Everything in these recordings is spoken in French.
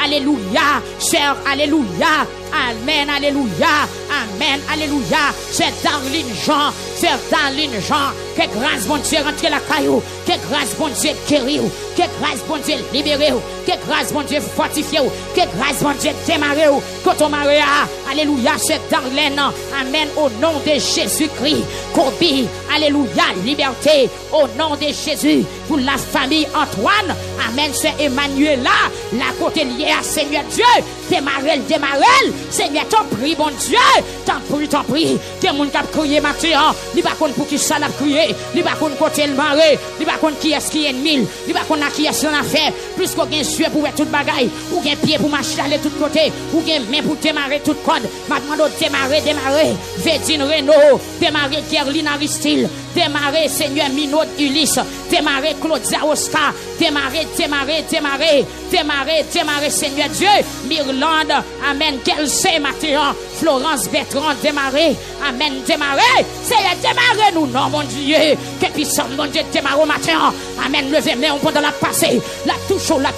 Alléluia. Sœur, alléluia. Amen, alléluia. Amen, alléluia. C'est Darlene Jean. C'est Darlene Jean. Que grâce bon Dieu rentre la caillou. Que grâce bon Dieu guérir. Que grâce bon Dieu libérer. Que grâce bon Dieu fortifier. Que grâce bon Dieu démarrer. Quand on marie, alléluia, c'est Darlene. Amen, au nom de Jésus-Christ. Kobi, alléluia, liberté. Au nom de Jésus. Pour la famille Antoine. Amen, c'est Emmanuel là. La côté liée à Seigneur Dieu. Démarrer. Seigneur, t'en prie, bon Dieu. T'en prie. T'es mon qui a crié matin. Il va pour qui ça l'a crié. Il va côté le maré. Il va qui est-ce qui est ennemi. Il va qui est-ce qu'on a fait. Plus qu'on gagne yeux pour tout bagaille. Ou gagne pied pour marcher aller tout côté. Ou gagne main pour démarrer tout code. Maintenant, démarrer. Védine Renault. Démarrer Gerline Aristide. Démarrer Seigneur Minot Ulysse. Démarrer Claudia Oscar. Démarrer Seigneur Dieu. Mirlande. Amen. Kelsey Mathéan. Florence Bertrand. Démarrer. Amen. Démarrer. Seigneur, démarrer nous. Non, mon Dieu. Que puissant, mon Dieu, démarrer au matin. Amen. Levez-moi pendant la passée. La touche, la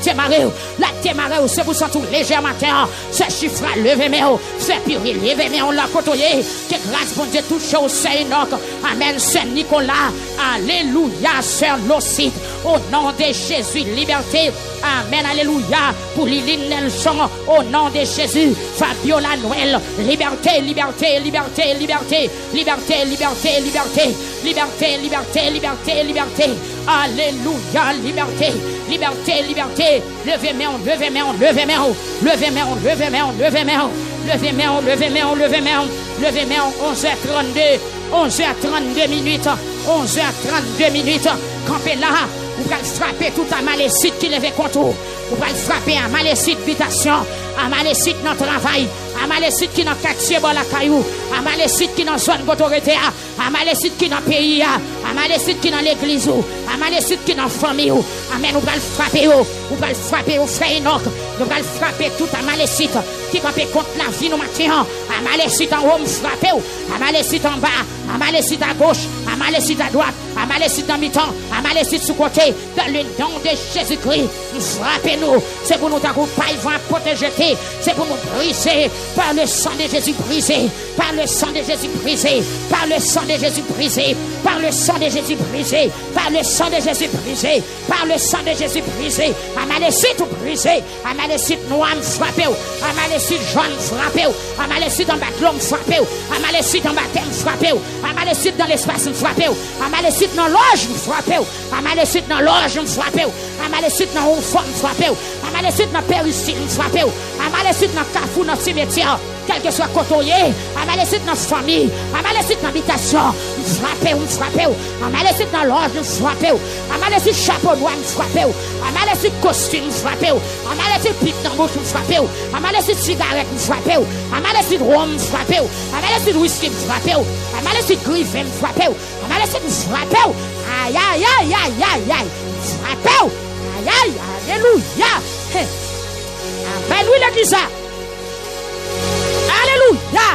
démarrer. La démarrer. C'est pour ça tout léger matin. Ce chiffre, levez-moi. C'est pire, levez-moi. On l'a côtoyé. Que grâce, mon Dieu, touche au Seigneur. Amen. Saint Nicolas. Alléluia. Sœur Locite. Au nom de Jésus, liberté. Amen. Alléluia. Pour Liline Nelson. Au nom de Jésus. Fabiola Noël. Liberté. Alléluia. Liberté. Levez-moi. 11h32 minutes. Campez là. Vous allez frapper tout un malécite qui lève contre vous. Vous allez frapper un malécite d'habitation, un malécite dans le travail, un malécite qui est dans le quartier dans la caillou, un malécite qui est dans la zone d'autorité, un malécite qui est dans le pays, un malécite qui est dans l'église, un malécite qui est dans la famille. Amen. Vous allez frapper au frère Enoch. Vous allez frapper tout un malécite qui campait contre la vie nous matin. Un malécite en haut, frapper. Un malécite en bas, un malécite à gauche, un malécite à droite, un malécite en mi-temps, un malécite sous côté. Dans le nom de Jésus-Christ, frappez-nous. C'est pour nous t'accompagner, protéger. C'est pour nous briser par le sang de Jésus brisé. Par le sang de Jésus brisé. Par le sang de Jésus brisé. Par le sang de Jésus brisé. Par le sang de Jésus brisé. Par le sang de Jésus brisé. Un malécite brisé. Un malécite noir frappé. Un malécite jaune frappé. Un malécite en bas de l'homme frappé. Un malécite en baptême frappé. Un malécite dans l'espace frappé. Un malécite dans l'orge frappé. Un malécite dans l'orge frappé. Un malécite dans une forme frappé. Un malécite dans péristyle frappé. Un malécite dans cafou dans cimetière. Quel que soit côtoyé, un malécite dans la famille, un malécite dans l'habitation, frappez. Un malécite dans l'orge, frappez. Un malécite chapeau noir, frappez. Un malécite costume, frappez. Un malécite pipe dans bouche, frappez. Un malécite cigarette, frappez. Un malécite rhum, frappez. Un malécite whisky, frappez. Un malécite griffé, frappez. Un malécite frappez. Aïe. Frappez. Aïe. Alléluia. Amen, oui, l'église. Alléluia.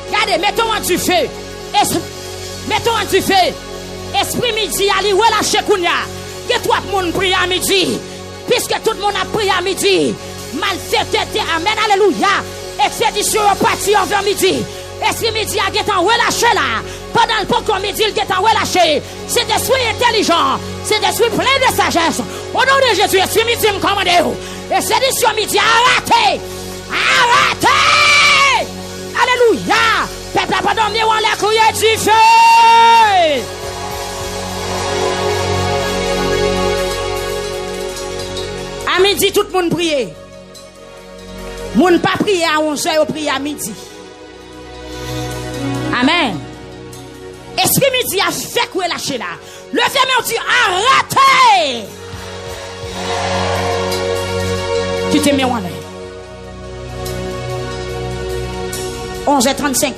Regardez, mettons en du feu. Esprit midi, allez, relâchez Kounia. Que tout le monde prie à midi. Puisque tout le monde a prié à midi. Malfaiteur, amen, alléluia. Expédition partie envers midi. Esprit midi a été relâché là. Pendant le pont comme midi, il est relâché. C'est d'esprit intelligent. C'est d'esprit plein de sagesse. Au nom de Jésus, esprit midi me commande. Expédition midi, arrêtez. Alléluia. Peuple a pas dormi, on l'a crié du feu. À midi, tout le monde prie. Moun pas prier à 11h, on prie à midi. Amen. Esprit midi a fait quoi lâcher là. Le fermeur dit arrêtez. Tu te mets en l'air. 11h35.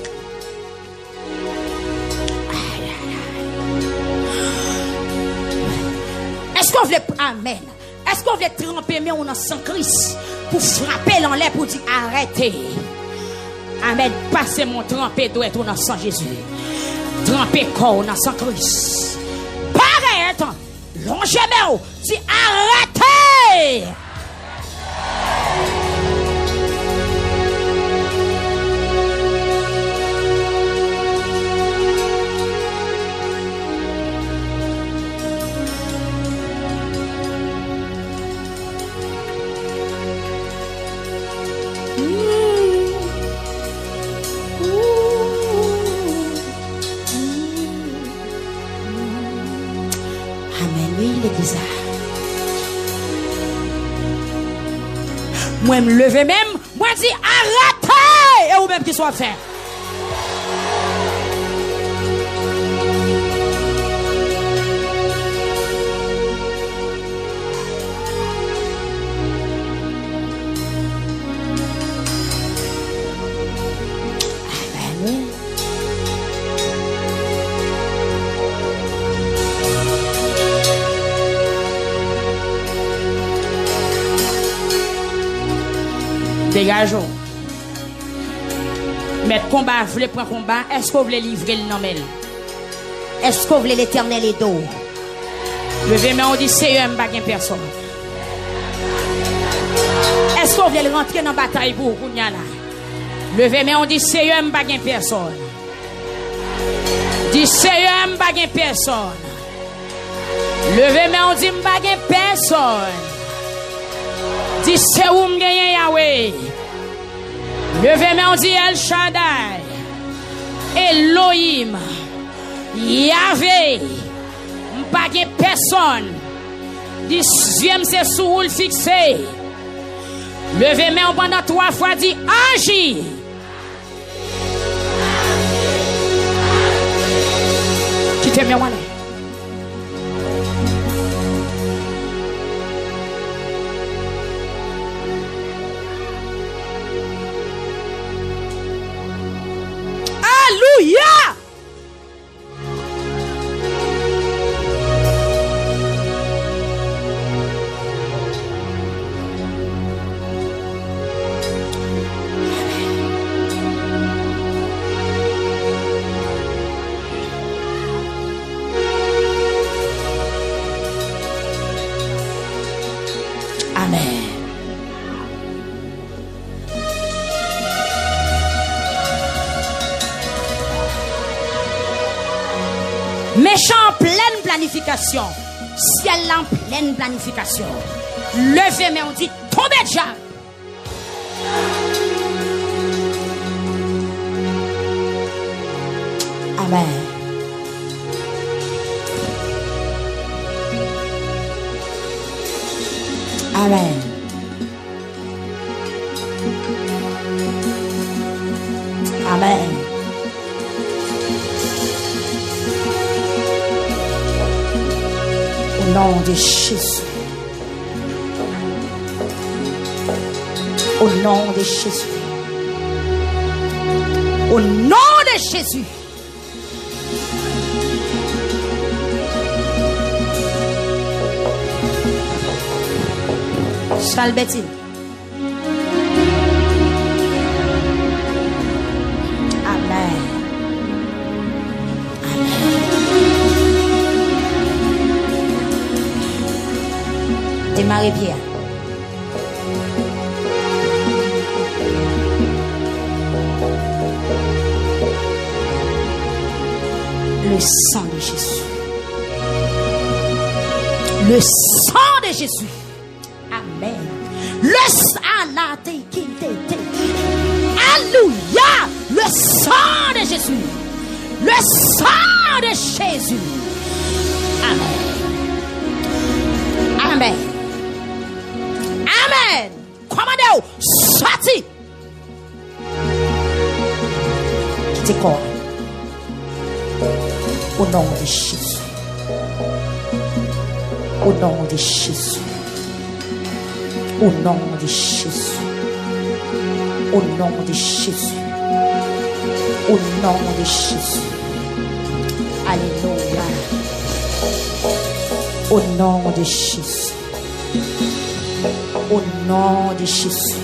Est-ce qu'on veut amen? Est-ce qu'on veut tremper mais on a sans Christ pour frapper dans l'air pour dire arrêtez. Amen. Passez mon trempé doit être dans sang Jésus. Trempé corps dans sang Christ. Pareil, attends. Longez-moi. Dis arrêtez. Moi me lever même, moi dis arrêtez et ou même qui soit fait. Dégageons. Mettre combat, vous voulez prendre combat, est-ce que vous voulez livrer le nom? Est-ce que vous voulez l'Éternel et d'eau? Levez mais on dit c'est un baguette personne. Est-ce que vous voulez rentrer dans la bataille pour Kounyana? Levez mais on dit c'est un baguette personne. Dit c'est un baguette personne. Levez mais on dit baguette personne. Dis c'est où m'gagne Yahweh. Levez mais on dit El Shaddai. Elohim. Yahweh. M'pague personne. Dixième c'est sous le fixé. Levez mais on pendant 3 fois dit agis. Quittez moi. Alléluia. Amen. Méchant en pleine planification. Ciel en pleine planification. Levez mais on dit tombez déjà. Amen. Amen. Amen. Au nom de Jésus. Au nom de Jésus. Au nom de Jésus. Chalbétine. Amen. Démarrez bien. Le sang de Jésus. Le sang de Jésus. Amen. Le sang. Alléluia. Le sang de Jésus. Le sang de Jésus. Amen. Amen. Amen. Commandez-vous. Sorti. Quittez corps. Au nom de Jésus. Au nom de Jésus. Au nom de Jésus. Au nom de Jésus. Au nom de Jésus. Alléluia. Au nom de Jésus. Au nom de Jésus.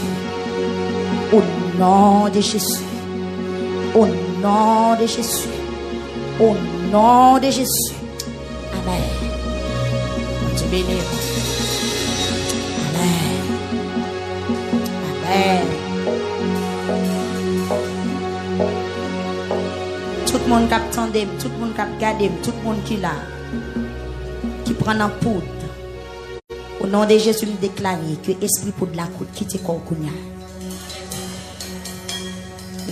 Au nom de Jésus. Au nom de Jésus. Au nom de Jésus. Amen. Dieu béni. Amen. Amen. Tout le monde qui attend, tout le monde qui regarde, tout le monde qui là, qui prend en poudre. Au nom de Jésus, nous déclarons que l'esprit pour de la côte quitte corps.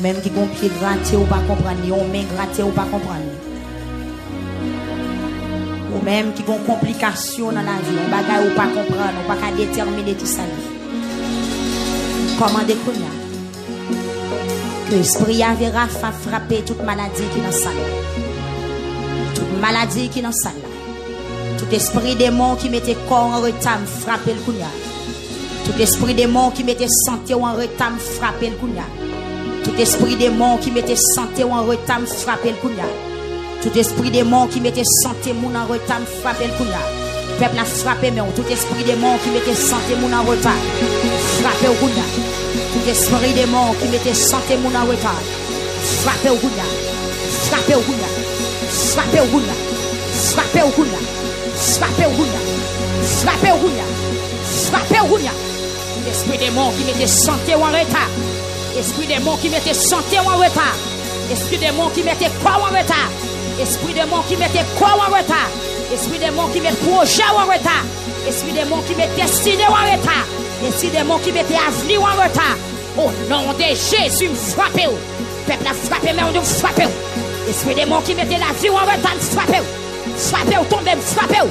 Même qui ont pied gratté ou pas comprendre, ou main gratté ou pas comprendre. Ou même qui ont complications dans la vie, ou bagaille ou pas comprendre, ou pas déterminer tout ça. commandez que l'esprit avait frappé toute maladie qui est dans la salle. Toute maladie qui est dans la salle. Tout esprit démon qui mettait corps en retard, frapper le kounya. Tout esprit démon qui mettait santé en retard, frapper le kounya. Tout esprit démon qui mettait santé en retard, frapper le kounya. Tout esprit démon qui mettait santé moun en retard, frapper le kounya. Peuple a frappé, mais tout esprit démon qui mettait santé moun en retard, frapper le kounya. Tout esprit démon qui mettait santé moun en retard, frapper le kounya. Frapper le kounya. Frapper le kounya. Frapper le kounya. Frappez au gounia. Frappez au gounia. Frappez au gounia. Esprit démon qui mettait santé en retard. Esprit démon qui mettait santé en retard. Esprit démon qui mettait quoi en retard. Esprit démon qui mettait quoi en retard. Esprit démon qui mettait projet en retard. Esprit démon qui mettait destinée en retard. Esprit démon qui mettait avenir en retard. Au nom de Jésus, frappez. Peuple a frappé, mais on doit frapper. Esprit démon qui mettait la vie en retard, frappez. Frappez ou tombez, frappez ou.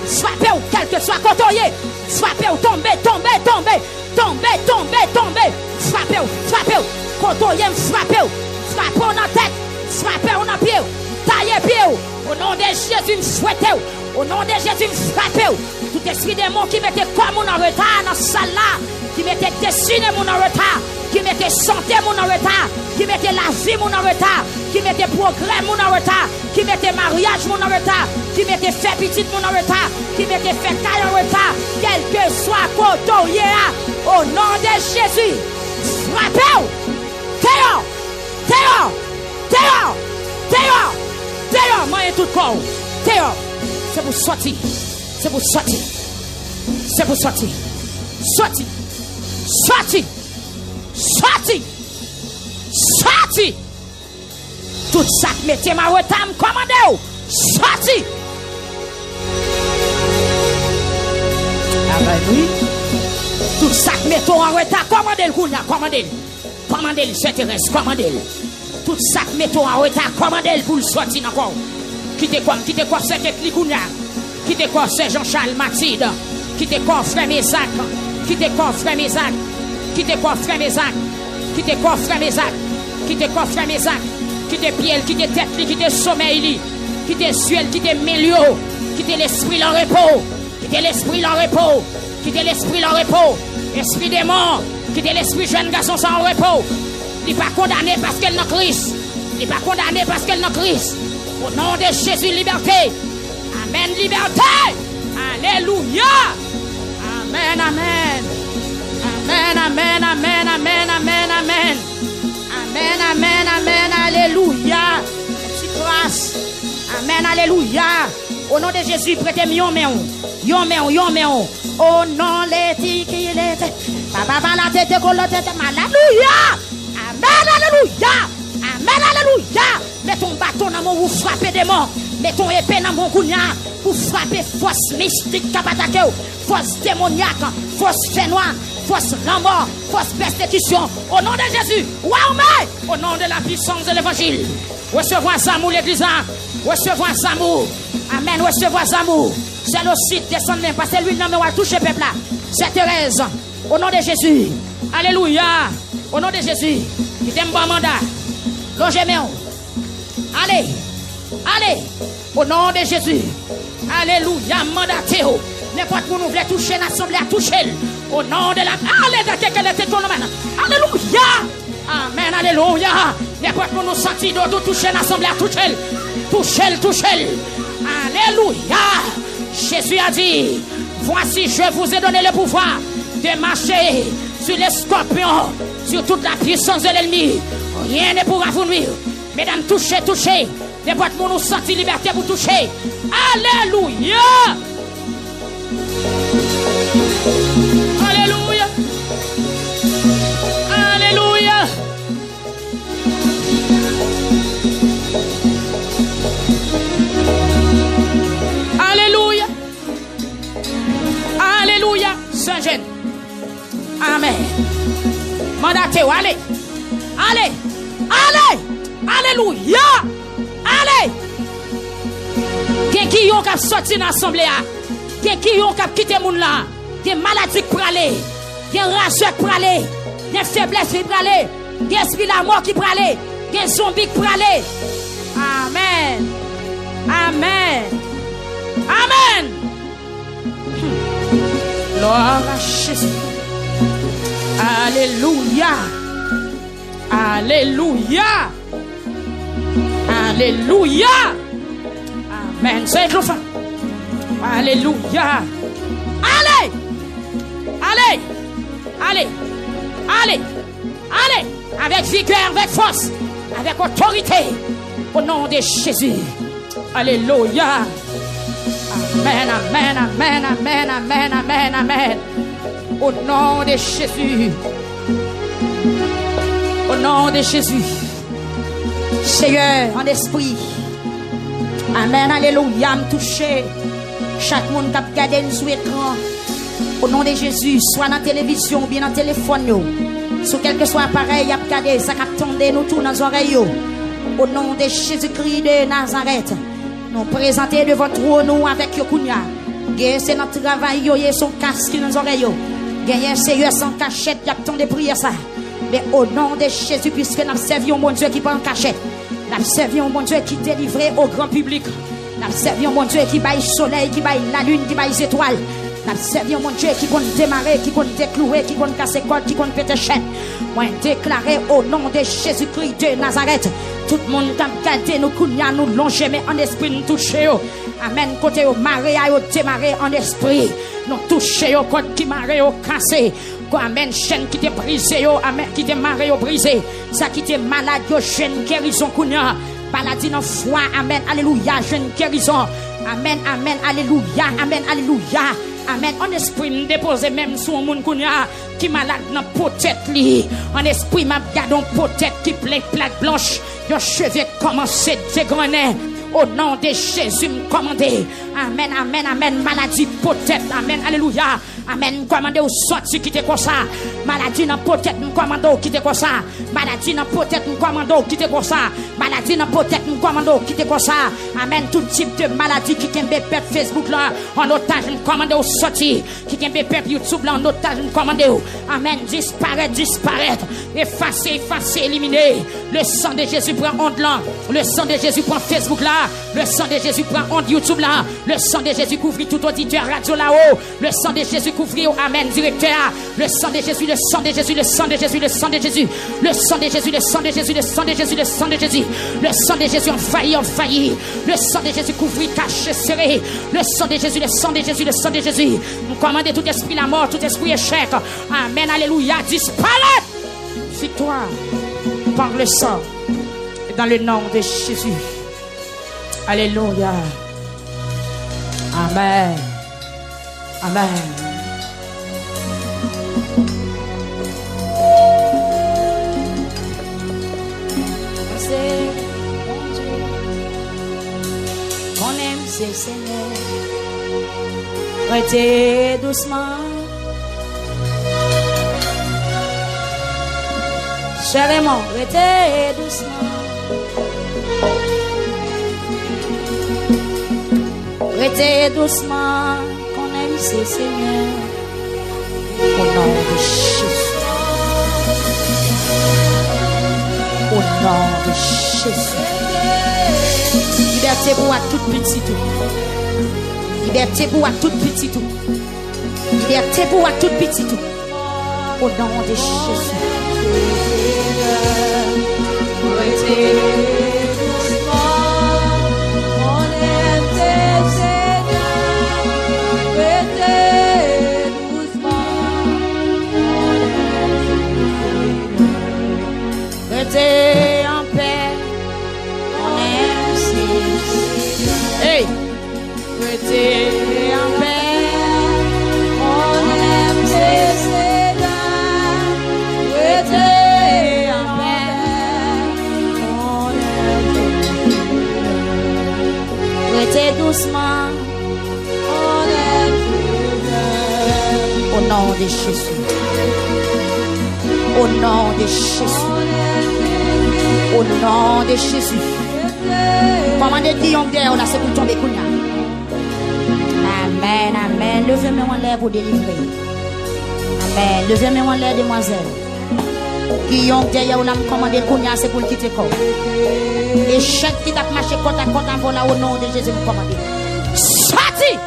Frappez ou, quel que soit côtoyé. Frappez ou, tombez, tombez, tombez. Tombez, tombez, tombez. Frappez ou, frappez ou. Côtoyé, frappez ou. Frappez ou dans la tête. Frappez ou dans le pied. Taillez pied ou. Au nom de Jésus, fouettez ou. Au nom de Jésus, frappez ou. Tout esprit démon qui mettait comme mon en retard dans la salle là. Qui mettait destiné mon en retard. Qui mettait santé mon en retard. Qui mettait la vie mon en retard. Qui mettait progrès mon en retard. Qui mettait mariage mon en retard. Qui mettait fait petite mon en retard. Qui mettait fait caille en retard. Quel que soit côté, au nom de Jésus, frappez-vous. Théo, Théo, Théo, Théo, Théo, moi et tout corps. Théo, c'est pour sortir. C'est pour sortir. C'est pour sortir. Sortir. Sortir. Sortir. Sortir. Tout ça que mettez ma retard, commandez-vous. Sorti. Alléluia. Tout ça que mettez en retard, commandez-le, commandez-le. Commandez-le, c'est Thérèse, commandez-le. Tout ça que mettez en retard, commandez-le pour le sortir encore. Quittez quoi, c'est Klikounia. Quittez quoi, c'est Jean-Charles Mathilde. Quittez quoi, frère Mézac. Quittez quoi, frère Mézac. Quittez quoi, frère Mézac. Quittez quoi, frère Mézac. Quittez quoi, frère Mézac. Quittez pied, quittez tête, quittez sommeil, quittez ciel, quittez milieu, quittez l'esprit en repos, quittez l'esprit en repos, quittez l'esprit en repos, esprit démon, quittez l'esprit jeune garçon sans repos. Il n'est pas condamné parce qu'elle n'a Christ. Il n'est pas condamné parce qu'elle n'a Christ. Au nom de Jésus, liberté. Amen, liberté. Alléluia. Amen, amen. Amen, amen, amen, amen, amen, amen. Amen, amen, amen, alléluia. Petite grâce. Amen, alléluia. Au nom de Jésus, prêtez-moi yon meon. Au nom de Jésus, qui est. Papa, la tête, alléluia. Amen, alléluia. Amen, alléluia. Mets ton bâton dans mon, vous frappez des morts. Mets ton épée dans mon gounia. Pour frapper force mystique, capataque, force démoniaque, force fénoine. Force remords, force persécution, au nom de Jésus, au nom de la puissance de l'évangile. Recevons Zamou l'église, recevons Zamou, amen, recevons Zamou. C'est le site, descend même, parce que lui, non, mais on va toucher le peuple là. C'est Thérèse, au nom de Jésus, alléluia, au nom de Jésus, qui t'aime bon mandat, longez-moi, allez, au nom de Jésus, alléluia, mandatez-vous. N'importe où nous voulons toucher l'assemblée, à toucher. Au nom de la... Alléluia. Amen, alléluia. N'importe où nous sentir de toucher l'assemblée, à toucher. Toucher. Alléluia. Jésus a dit, voici, je vous ai donné le pouvoir de marcher sur les scorpions, sur toute la puissance de l'ennemi. Rien ne pourra vous nuire. Mesdames, touchez. N'importe où nous sentir liberté pour toucher. Alléluia. Alléluia. Alléluia. Alléluia. Alléluia. Saint-Jean. Amen. Mandatez, allez. Alléluia. Allez. Qui ont qu'à sortir dans l'assemblée? Qui ont qu'à quitter le monde là? Qui maladie pour aller? Qui rageux pour aller? Des faiblesses qui pralé. Des esprits la mort qui pralé. Des zombies qui pralé. Amen. Amen. Amen. Gloire à Jésus. Alléluia. Alléluia. Alléluia. Amen. C'est l'enfant. Alléluia. Allez. Allez. Allez. Allez. Allez. Avec vigueur, avec force, avec autorité. Au nom de Jésus. Alléluia. Amen, amen, amen, amen, amen, amen, amen. Au nom de Jésus. Au nom de Jésus. Seigneur, en esprit. Amen, alléluia, me toucher. Chaque monde qui a regardé sur l'écran. Au nom de Jésus, soit dans la télévision ou bien dans le téléphone. Sur quel que soit appareil, a regardé, ça a tombé nous tous dans les oreilles. Au nom de Jésus-Christ de Nazareth. Nous présenter devant trône nous avec Yokunya. Gagne c'est notre travail, yo son casque dans les oreilles. Gagne Seigneur sans cachette, y a tant de prières ça. Mais au nom de Jésus, puisque nous servons mon Dieu qui prend en cachette. Nous servons mon Dieu qui délivre au grand public. Nous servons mon Dieu qui baille soleil, qui baille la lune, qui baille les étoiles. Nous servons mon Dieu qui compte démarrer, qui compte déclouer, qui compte casser corde, qui compte péter chaîne. Moi déclarer au nom de Jésus-Christ de Nazareth. Tout le monde qui a gardé nous, nous longer, mais en esprit nous toucher. Amen. Côté au maré, au démarrer en esprit. Nous toucher au côté qui maré, au cassé. Amen. Chaîne qui t'est brisée, amen. Qui t'est maré, au brisé. Ça qui t'est malade, chaîne guérison, kounya. Maladie dans foi, amen. Alléluia. Jeune guérison. Amen, amen. Alléluia. Amen, alléluia. Amen. En esprit, me déposer même sur un monde qui malade dans peut-être li. En esprit, m'a gardé peut-être qui plein plaque blanche. Yo cheveux commencent à dégrener. Au nom de Jésus, me commander. Amen, amen, amen. Maladie peut-être. Amen, alléluia. Amen. Commandez au sorti qui était comme ça. Maladie n'a peut-être me commandez qui était comme ça. Maladie n'a peut-être me commandez qui était comme ça. Maladie n'a peut-être me commandez qui était comme ça. Amen. Tout type de maladie qui can pep Facebook là en otage me commandez au sorti. Qui can pep YouTube là en otage me commandez. Amen. Disparaître, disparaître. Effacer, effacer, éliminer. Le sang de Jésus prend onde là. Le sang de Jésus prend Facebook là. Le sang de Jésus prend onde YouTube là. Le sang de Jésus couvre tout auditeur radio là-haut. Le sang de Jésus couvrir, amen, directeur. Le sang de Jésus, le sang de Jésus, le sang de Jésus, le sang de Jésus, le sang de Jésus, le sang de Jésus, le sang de Jésus, le sang de Jésus, le sang de Jésus, en failli. Le sang de Jésus couvrir, caché, serré. Le sang de Jésus, le sang de Jésus, le sang de Jésus. Nous commandons tout esprit la mort, tout esprit échec. Amen, alléluia, disparaître. Victoire par le sang et dans le nom de Jésus. Alléluia. Amen. Amen. On aime ces Seigneur. Arrêtez doucement. Chérément, arrêtez doucement. Arrêtez doucement. On aime ces Seigneur. Au nom de Jésus. Au nom de Jésus. Liberté pour à tout petit tout. Liberté pour à tout petit tout. Liberté pour à tout petit tout. Au nom de Jésus. Restez en paix. On aime ces. Hey! Restez en paix. On aime ces Seigneurs. Restez en paix. On aime ces. Restez doucement. On aime ces. Au nom de Jésus. Au nom de Jésus. Au nom de Jésus. Commandez Guillaume guerre là, c'est pour tomber Kounia. Amen, amen. Levez-moi en l'air pour délivrer. Amen. Levez-moi en l'air, demoiselle. Guillaume derrière on a commandé le Kounia, c'est pour le quitter corps. Et chaque qui t'a marché côte à côte avant là au nom de Jésus me commandé. Sorti!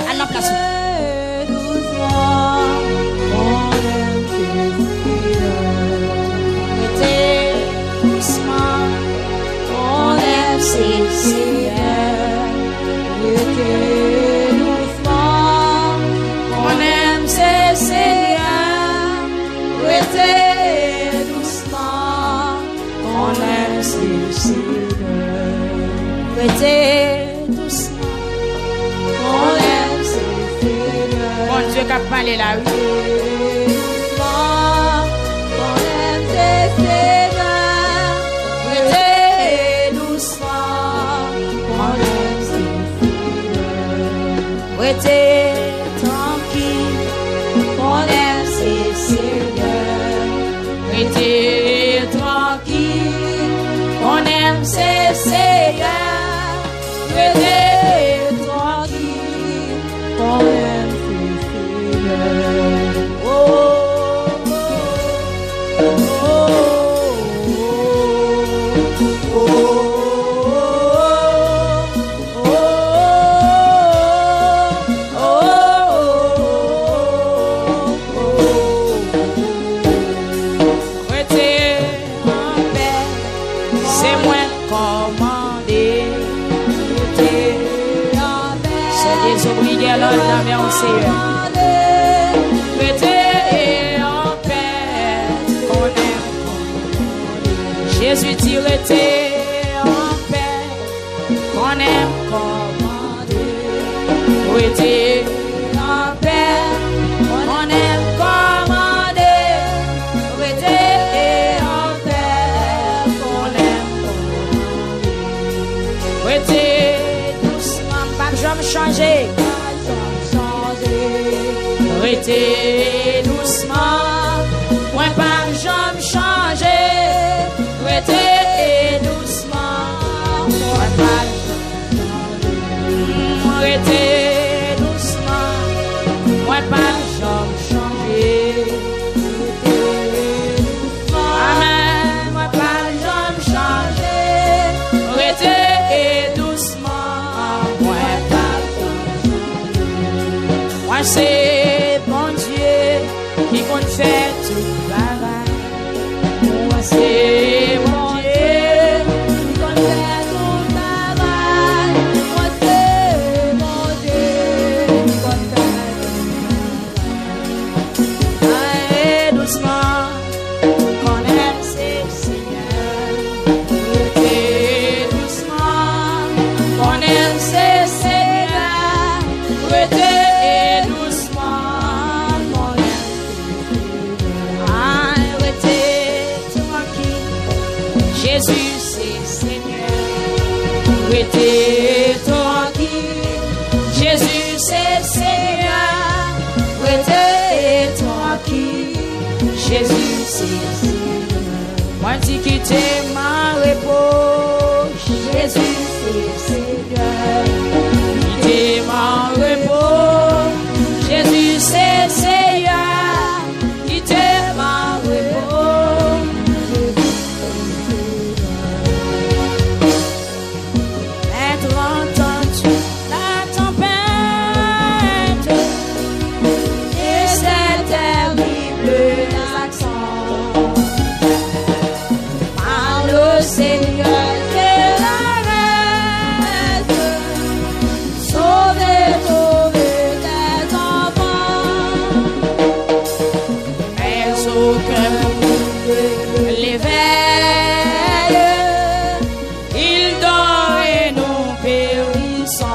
À la place. On aime ses Seigneur, doucement. On aime ses Seigneur, doucement. On aime ses Seigneur, doucement. On aime ses Seigneur. Mon Dieu, qu'a parlé là, oui. On aime ses Seigneur, doucement. On aime ses Seigneur, tranquille. On aime ses Seigneur, tranquille. On aime ses Seigneur, tranquille. On aime ses Seigneur. Oh, oh, oh, oh, C'est moi commandé. C'est désobéir l'ordre mais on sait. Restez en paix, qu'on aime. Jésus dit restez en paix, qu'on aime commander. Restez en paix, qu'on aime commander. Restez en paix, qu'on aime commander. Restez doucement, pas jamais changer. Restez doucement, moi pas jamais changer. Restez doucement, moi pas changer. Restez doucement, moi pas jamais changer. Amen, moi pas jamais changer. Restez doucement, moi pas changer. Moi c'est bon Dieu qui compte faire tout le travail. Moi c'est bon Dieu qui compte faire tout le travail. Moi c'est bon Dieu qui compte faire tout le travail. Allez doucement, qu'on aime ses Seigneurs. Restez doucement, qu'on aime ses Seigneurs. Restez doucement, qu'on aime. Jésus c'est Seigneur, restez tranquille. Jésus c'est Seigneur, restez tranquille. Jésus c'est Seigneur, moi dis quitter ma repos. Jésus c'est Seigneur, quitter ma repos. Jésus c'est Seigneur, quitter ma repos. Seigneur de la reste, sauver tes enfants. Mais aucun l'éveille, il dort et nous périssons.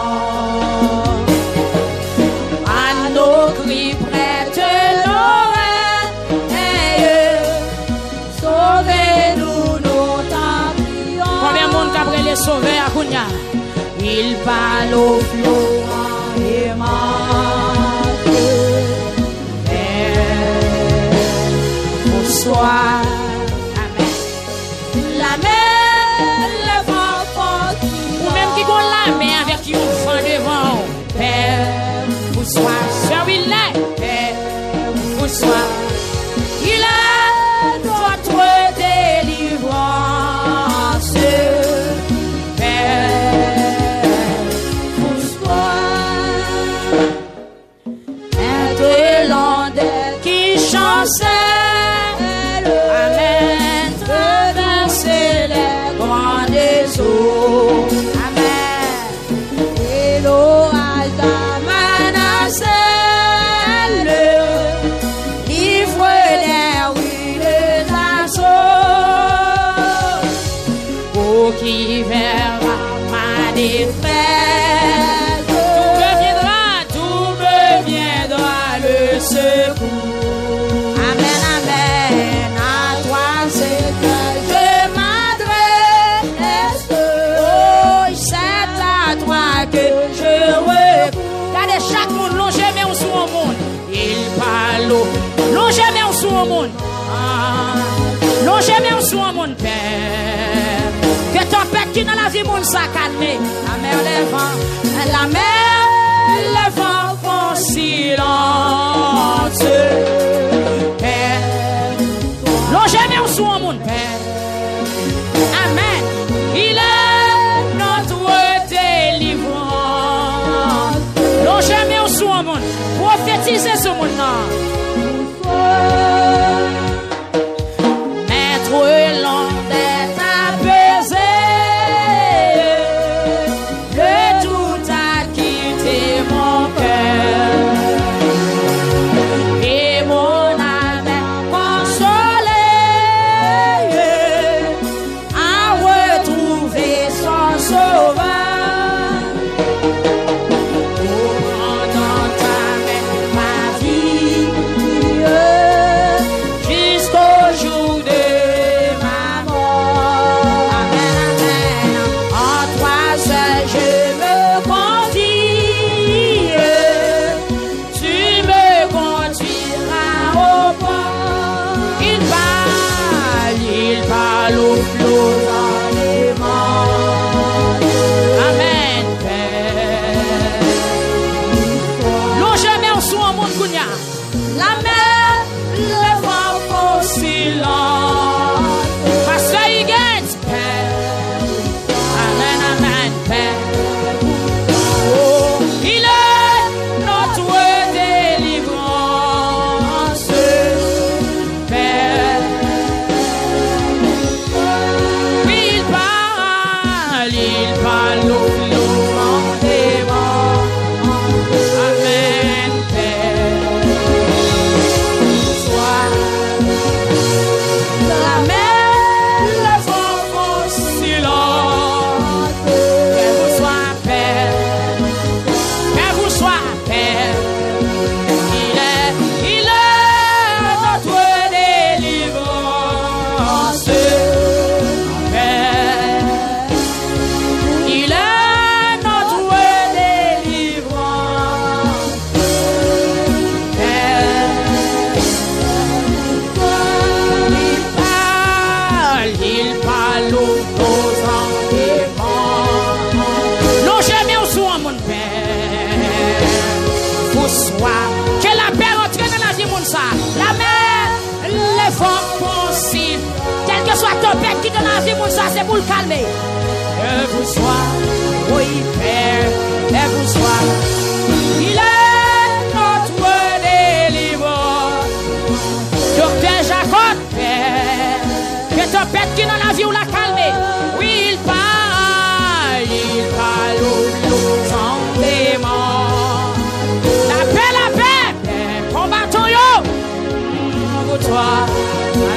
À nos cris prête l'oreille, sauvez-nous nos temps. Combien de monde qu'après les sauver à Kounia? Il parle au flot et marque. Bonsoir. Amen. La mer, le vent fort. Ou même qui gon la mer avec qui on vent devant. Père, bonsoir. Sœur, il est. Père, bonsoir. Il est ciel. Amen. Traverser les grandes eaux. Amen. Et l'orage d'Amanacelle livre les ruines d'assaut. Oh, qui verra ma défaite. Tout me viendra le secours. Amen, amen. À toi c'est que je m'adresse. Oh, c'est à toi que je recours. Regardez chaque monde, l'on jamais on sous au monde. Il parle, l'on jamais on sous au monde. L'on jamais on sous au monde, Père. Que tempête qui dans la vie monde ça calme. La mer, les vents, la mer, Les vents font silence, Père. L'on jamais on sous au monde, Père. Amen. Il est notre délivrance. L'on jamais on sous au monde. Prophétisez ce monde-là. Maître l'on est apaisé. Le tout a quitté mon cœur. Et mon âme est consolée. À retrouver son sauveur. Oh, prends ta main ma vie. Jusqu'au jour de ma mort. amen, amen. En toi seul je me confie. Tu me conduiras au port. Il parle au flot dans les monts. Amen, Père. L'eau jamais en sous un monde Kounia. La mer, le vent font silence. Parce qu'il gagne, Père. Amen, amen, Père. Oh, il est notre délivrance, Père. Oui, il parle au flot des vents. Amen, Père. Sois la mer, le vent font silence. Que vous soyez Père, que vous soyez Père. Il est notre délivrance, Père. Il est notre délivrance, Père. Il parle aux ans des morts. Non, jamais au soin, mon Père. Vous soyez, que la paix entre dans la vie, mon ça. La mer, les vents possibles. Quelle que soit tempête qui dans la vie, mon ça, c'est pour le calmer. Que vous soyez, oui, Père, que vous soyez. Il est notre délivrance. Docteur Jacob, Père, que tempête qui dans la vie ou la calmer. Oui, il parle au sang des morts. La paix, Père, combattons yo. Pour toi,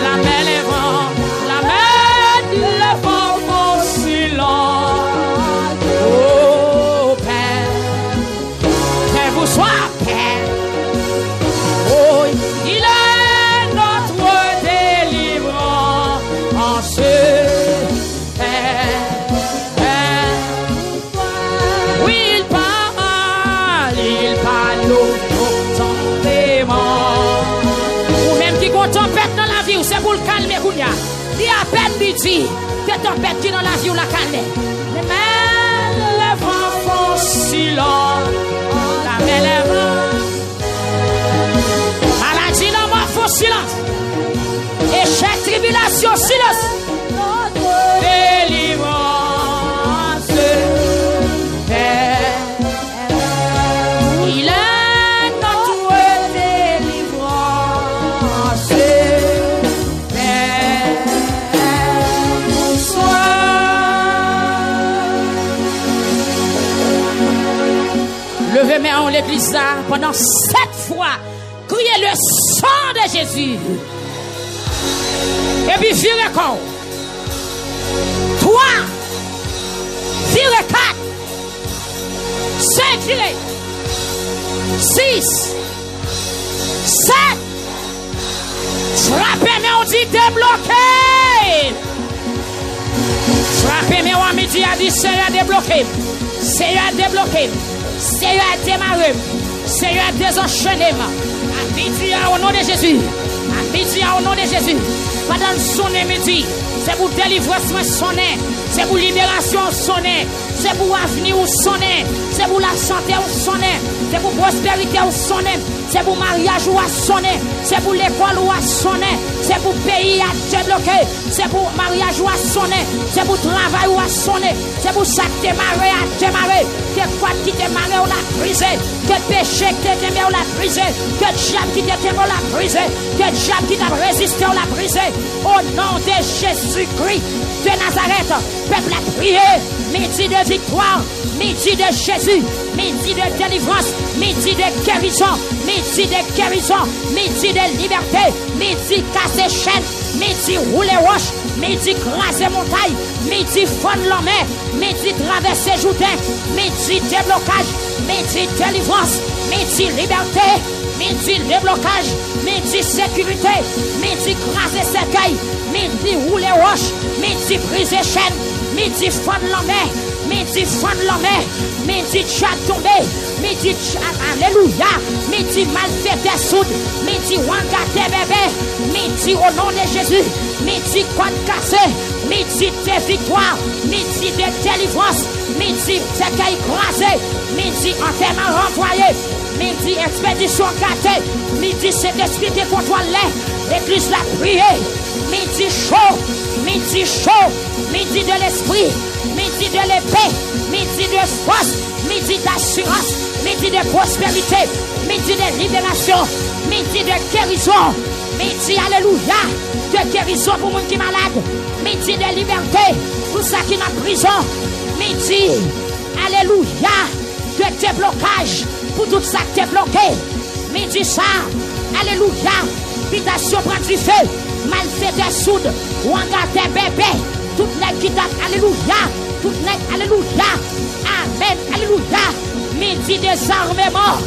la mer, les vents, la mer, les vents font silence. Oh, Père, que vous soyez, Père. Oh, il est notre délivrance en ce Père. Oui, il parle au sang des morts. Ou même qui compte tempête dans la vie, c'est pour le calmer, Kounia. Il y a peine de dire que tempête qui dans la vie ou la calmer. Mais les vents font silence. La mer, les vents. Maladie, la mort font silence. Échec, tribulation, silence. Délivrance, Père. Il est notre délivrance. l'église là pendant 7 fois. Criez le sang de Jésus. Et puis virez encore. 3. Virez 4. 5 virez. 6. 7. Frappez, mais on dit débloqué. Frappez, mais on dit a dit Seigneur débloqué. Seigneur débloqué. Seigneur démarré. Seigneur désenchaîné. À midi au nom de Jésus. À midi au nom de Jésus. Pendant son midi, c'est pour délivrance sonner. C'est pour libération sonner. C'est pour avenir ou sonner. C'est pour la santé ou sonner. C'est pour prospérité ou sonner. C'est pour mariage ou à sonner. C'est pour l'école ou à sonner. C'est pour pays à débloquer. C'est pour mariage ou à sonner. C'est pour travail ou à sonner. C'est pour ça que démarrer à démarrer. Que quoi qui démarrer ou la briser. Que péché qui démarrer ou la briser. Que diable qui démarrer ou la briser. Que diable qui t'a résisté ou la briser. Au nom de Jésus-Christ de Nazareth, peuple a prié. Midi de victoire, midi de Jésus, midi de délivrance, midi de guérison, midi de guérison, midi de liberté, midi casser chaîne, midi rouler roche, midi craser montagne, midi fondre l'homme, midi traverser Jourdain, midi déblocage, midi délivrance, midi liberté, midi déblocage, midi sécurité, midi craser cercueil, midi rouler roche, midi briser chaîne, midi fondre l'homme, midi fondre l'homme, midi chat tombé, midi alléluia, midi malfaiteur soude, midi wangate bébé, midi au nom de Jésus, midi côte cassé, midi de victoire, midi de délivrance, midi cercueil croisé, midi enterrement renvoyé, midi expédition gâtée, midi cet esprit de contrôle l'église l'a prié, midi chaud, midi de l'esprit, midi de l'épée, midi de force, midi d'assurance, midi de prospérité, midi de libération, midi de guérison, midi alléluia, de guérison pour les gens qui sont malades, midi de liberté pour ceux qui sont en prison, midi alléluia, de déblocage pour tout ça qui est bloqué, midi ça, alléluia, habitation prend du feu, malfaiteur soude, ou engagé bébé, tout les qui datent, alléluia, tout les, alléluia, amen, alléluia, midi désarmement,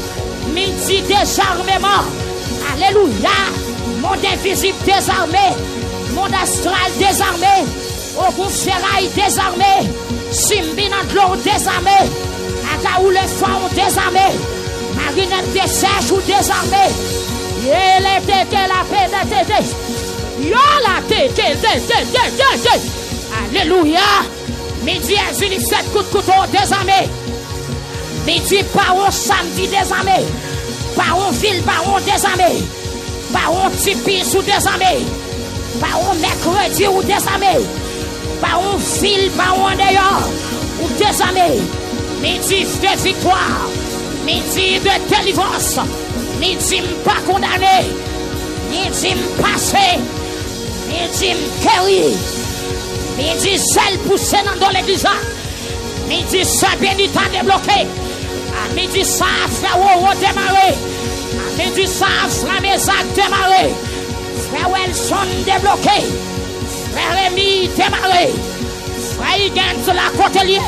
alléluia, monde invisible désarmé, monde astral désarmé, au bout ferraille désarmé, Simbi dans de l'eau désarmé, Agaou le fond désarmé, Marinette de sèche ou désarmé, elle était la paix de tété. Alléluia. Midi à 7 coups de couteau désarmé. Midi baron samedi désarmé. Baron ville baron désarmé. Baron tipi sous désarmé. Baron mercredi ou désarmé. Baron ville baron d'ailleurs ou désarmé. Midi de victoire. Midi de délivrance. Midi pas condamné. Midi passé. Midi guéri. Midi sel poussé dans l'église. Midi ça bénita débloqué. À midi ça frère Woro démarré. À midi ça frère Mézac démarré. Frère Welson débloqué. Frère Rémi démarré. Frère Higgins la Côtelier.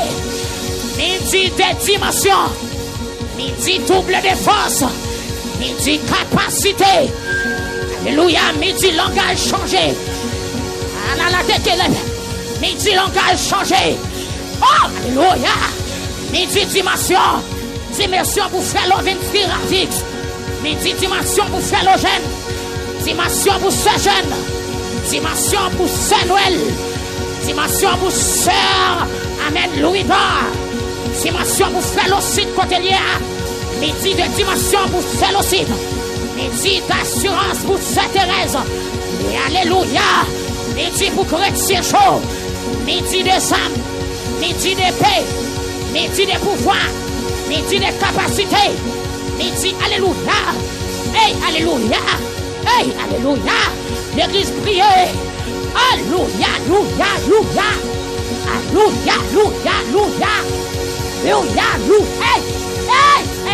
Midi de dimension. Midi double de force. Midi capacité. Alléluia. Midi langage changé. Midi langage changé. Oh, alléluia. Midi dimension. Dimension pour faire l'oventure avec. Midi dimension pour faire le jeune. Dimension pour ce jeune. Dimension pour ce Noël. Dimension pour sœur. Amen. Louis Bar. Dimension pour faire le site côtelier. Midi de dimension pour faire le site. Midi d'assurance pour cette Thérèse. Et alléluia. Midi pour chrétien chaud. Midi de âme. Midi de paix. Midi de pouvoir. Midi de capacité. Midi alléluia. Hey, alléluia. Hey, alléluia. L'église prie. Alléluia, alléluia, alléluia. Alléluia, alléluia, alléluia. Alléluia, alléluia. Hey, hey,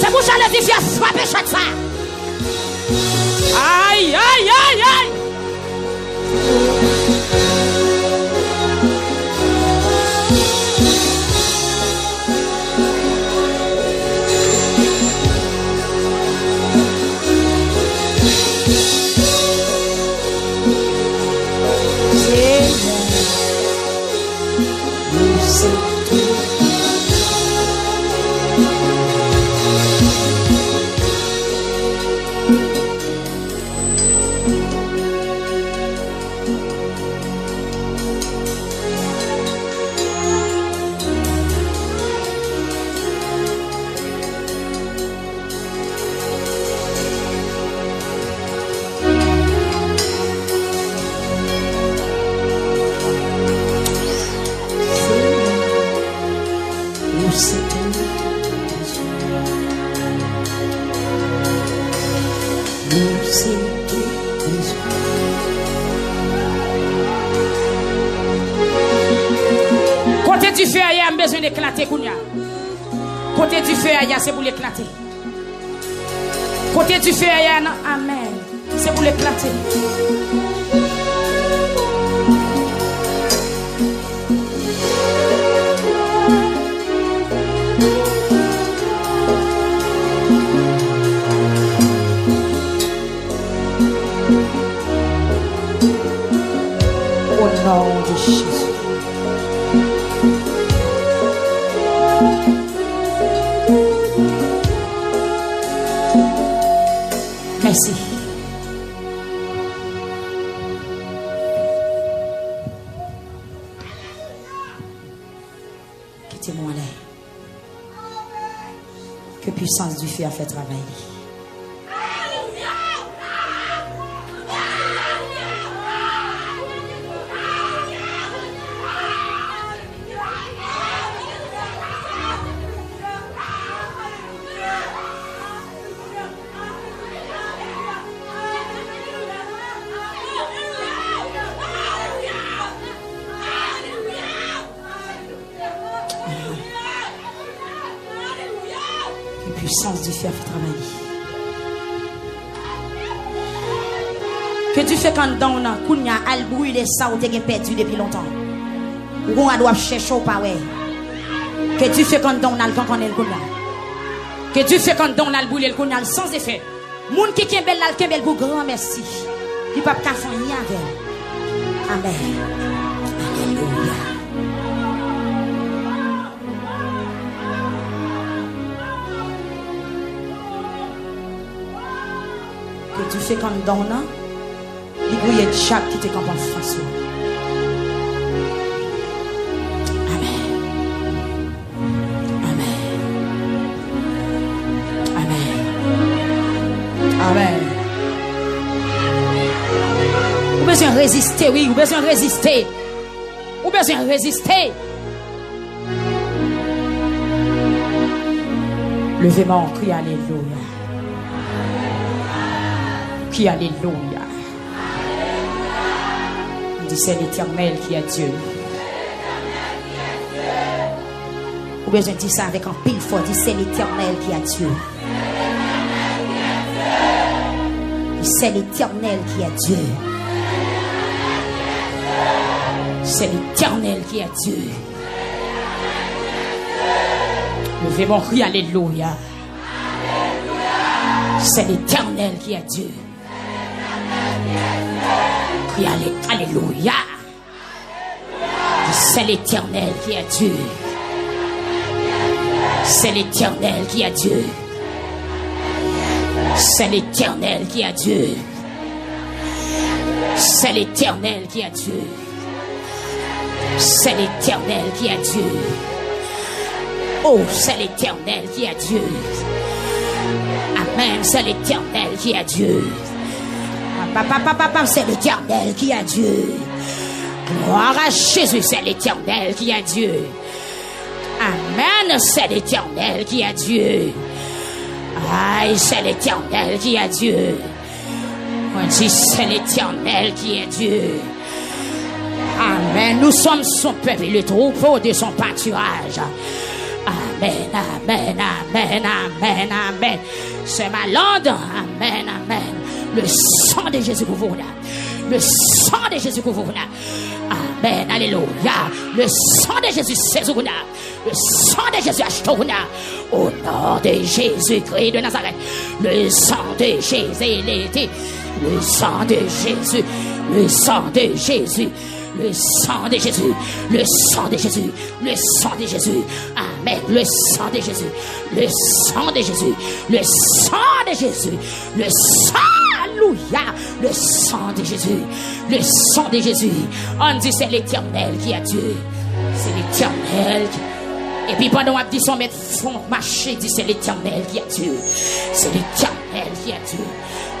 C'est pour ça que le défi a frappé chaque fois. Aïe, aïe, aïe, aïe. Côté du feu, il y a besoin d'éclater. Côté du feu, il y a c'est pour l'éclater. Côté du feu, il y a amen. C'est pour l'éclater. Au nom de Jésus. Merci. Quittez-moi là. Que puissance du feu a fait travailler. Puissance du feu a fait travailler. Que tu fais quand on a kounya al brûler ça ou t'es perdu depuis longtemps. Ou on doit chercher au pas ouais. Que tu fais quand on a le quand on est le kounya. Que tu fais quand on a le brûler le kounya sans effet. Moun qui kembel là kembel pour grand merci. Il pas ka fon rien avec. Amen. Alléluia. Que tu fais quand on a, il brouille de chaque qui te campe en face. Amen. Amen. Amen. Amen. Vous besoin de résister, oui, vous besoin de résister. Vous besoin de résister. Levez-moi, crie alléluia. Qui alléluia. On dit c'est l'Éternel qui est Dieu. Ou besoin de dire ça avec un pile fort. Dit c'est l'Éternel qui est Dieu. C'est l'Éternel qui est Dieu. C'est l'Éternel qui est Dieu. Levez mon cri alléluia. C'est l'Éternel qui est Dieu. Crie alléluia. C'est l'Éternel qui est Dieu. C'est l'Éternel qui est Dieu. C'est l'Éternel qui est Dieu. C'est l'Éternel qui est Dieu. C'est l'Éternel qui est Dieu. Oh, c'est l'Éternel qui est Dieu. Amen, c'est l'Éternel qui est Dieu. Papa, c'est l'Éternel qui est Dieu. Gloire à Jésus, c'est l'Éternel qui est Dieu. Amen, c'est l'Éternel qui est Dieu. Aïe, c'est l'Éternel qui est Dieu. On dit c'est l'Éternel qui est Dieu. Amen, nous sommes son peuple, le troupeau de son pâturage. Amen. Amen, amen, amen, amen, amen. C'est ma langue. Amen, amen. Le sang de Jésus couvre là. Le sang de Jésus couvre là. Amen, alléluia. Le sang de Jésus séjourne là. Le sang de Jésus achète là. Au nom de Jésus-Christ de Nazareth. Le sang de Jésus l'été. Le sang de Jésus. Le sang de Jésus. Le sang de Jésus, le sang de Jésus, le sang de Jésus, amen, le sang de Jésus, le sang de Jésus, le sang de Jésus, le sang, alléluia, le sang de Jésus, le sang de Jésus. On dit c'est l'Éternel qui a Dieu, c'est l'Éternel. Et puis pendant qu'on dit son maître font marcher, dit c'est l'Éternel qui a Dieu, c'est l'Éternel qui a Dieu,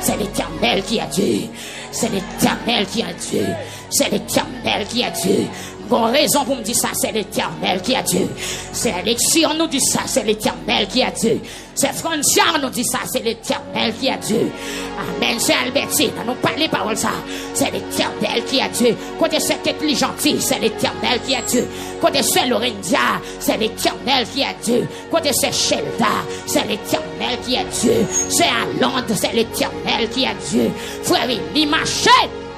c'est l'Éternel qui a Dieu. C'est l'Éternel qui a Dieu. C'est l'Éternel qui a Dieu. Bon raison pour me dire ça, c'est l'Éternel qui a Dieu. C'est Alexion nous dit ça, c'est l'Éternel qui a Dieu. C'est Franciard nous dit ça, c'est l'Éternel qui a Dieu. Amen, c'est Albertine, nous parlez parole ça. C'est l'Éternel qui a Dieu. Côté cette intelligente, c'est l'Éternel qui a Dieu. Côté c'est Lorendia, c'est l'Éternel qui a Dieu. Côté c'est Shelda, c'est l'Éternel qui a Dieu. C'est Alande, c'est l'Éternel qui a Dieu. Frère, il marche.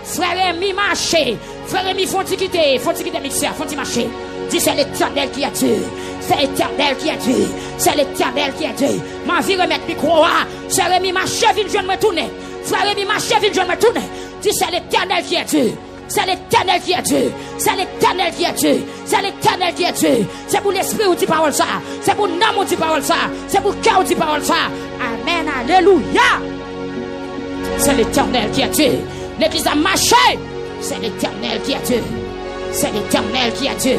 Frère, mi marché. Frère, mi faut quitter mixeur, faut marcher. Dis c'est l'Éternel qui a Dieu. C'est l'Éternel qui a Dieu. C'est l'Éternel qui a Dieu. Ma vie remettre micro. Frère, mi marché, vine je me tourner. Frère, mi marché, vine je me tourner. Dis c'est l'Éternel qui a Dieu. C'est l'Éternel qui a Dieu. C'est l'Éternel qui a Dieu. C'est l'Éternel qui a Dieu. C'est pour l'esprit où dit parole ça. C'est pour l'âme où dit parole ça. C'est pour le cœur où dit parole ça. Amen, alléluia. C'est l'Éternel qui a Dieu. L'église a marché. C'est l'Éternel qui a Dieu. C'est l'Éternel qui a Dieu.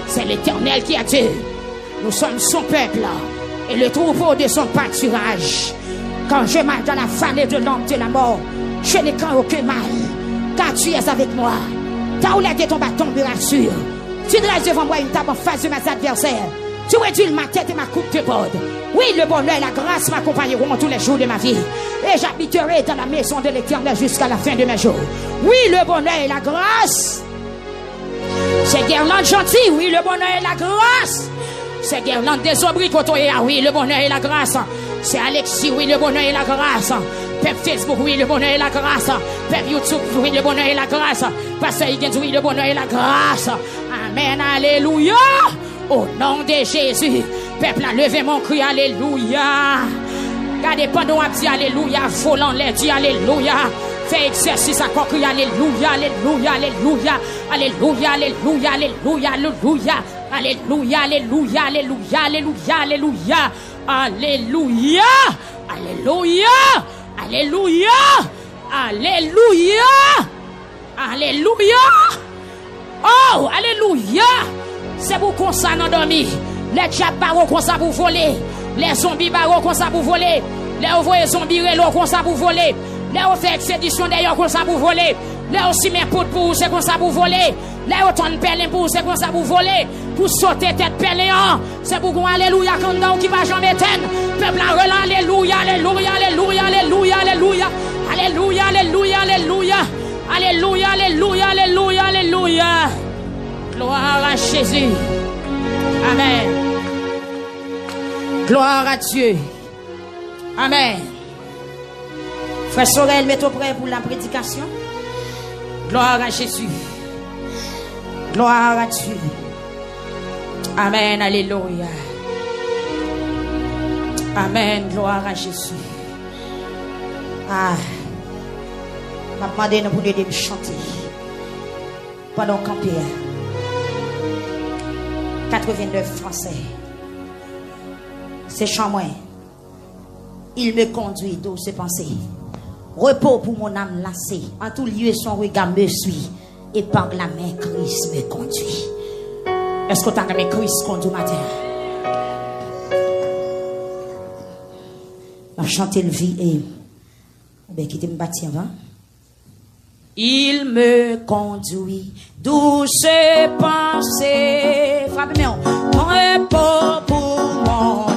C'est l'Éternel qui a Dieu. Nous sommes son peuple et le troupeau de son pâturage. Quand je marche dans la vallée de l'ombre de la mort, je n'ai crains aucun mal, car tu es avec moi. Ta roulette et ton bâton me rassurent. Tu dresses devant moi une table en face de mes adversaires. Tu réduis ma tête et ma coupe de borde. Oui, le bonheur et la grâce m'accompagneront tous les jours de ma vie. Et j'habiterai dans la maison de l'Éternel jusqu'à la fin de mes jours. Oui, le bonheur et la grâce. C'est Guerlain gentil, oui, le bonheur et la grâce. C'est Guerlain désobris, oui, le bonheur et la grâce. C'est Alexis, oui, le bonheur et la grâce. Pep Facebook, oui, le bonheur et la grâce. Pep YouTube, oui, le bonheur et la grâce. Pasteur Higgins, oui, le bonheur et la grâce. Amen, alléluia. Au nom de Jésus, peuple a levé mon cri, alléluia. Gardez pendant à dire alléluia, volant les dit alléluia. Fais exercice à quoi crier alléluia, alléluia, alléluia, alléluia, alléluia, alléluia, alléluia, alléluia, alléluia, alléluia, alléluia, alléluia, alléluia, alléluia, alléluia, alléluia, oh, alléluia. C'est pour qu'on s'en endormi. Les diables barreaux qu'on s'en pour voler. Les zombies barreaux qu'on s'en pour voler. Les envoyés zombies relos qu'on s'en pour voler. Les fait expédition d'ailleurs qu'on s'en pour voler. Les aussi mes potes pour c'est qu'on s'en pour voler. Les autant de perles pour c'est qu'on s'en pour voler. Pour sauter tête perléant. C'est pour qu'on alléluia quand on qui va jamais éteindre. Peuple en relan alléluia, alléluia, alléluia, alléluia, alléluia. Alléluia, alléluia, alléluia. Alléluia, alléluia, alléluia, alléluia. Gloire à Jésus. Amen. Gloire à Dieu. Amen. Frère Sorel, mettez-vous prêt pour la prédication. Gloire à Jésus. Gloire à Dieu. Amen. Alléluia. Amen. Gloire à Jésus. Ah. Je vais demander pour nous de chanter. Pendant camper. 89 français. C'est chant moi. Il me conduit douce pensée. Repos pour mon âme lassée. En tout lieu son regard me suit. Et par la main Christ me conduit. Est-ce que tu as aimé Christ conduit matin? On va chanter le vie et ben quitter me bâtir avant. Il me conduit douce pensée. Frappez-moi. Repos pour mon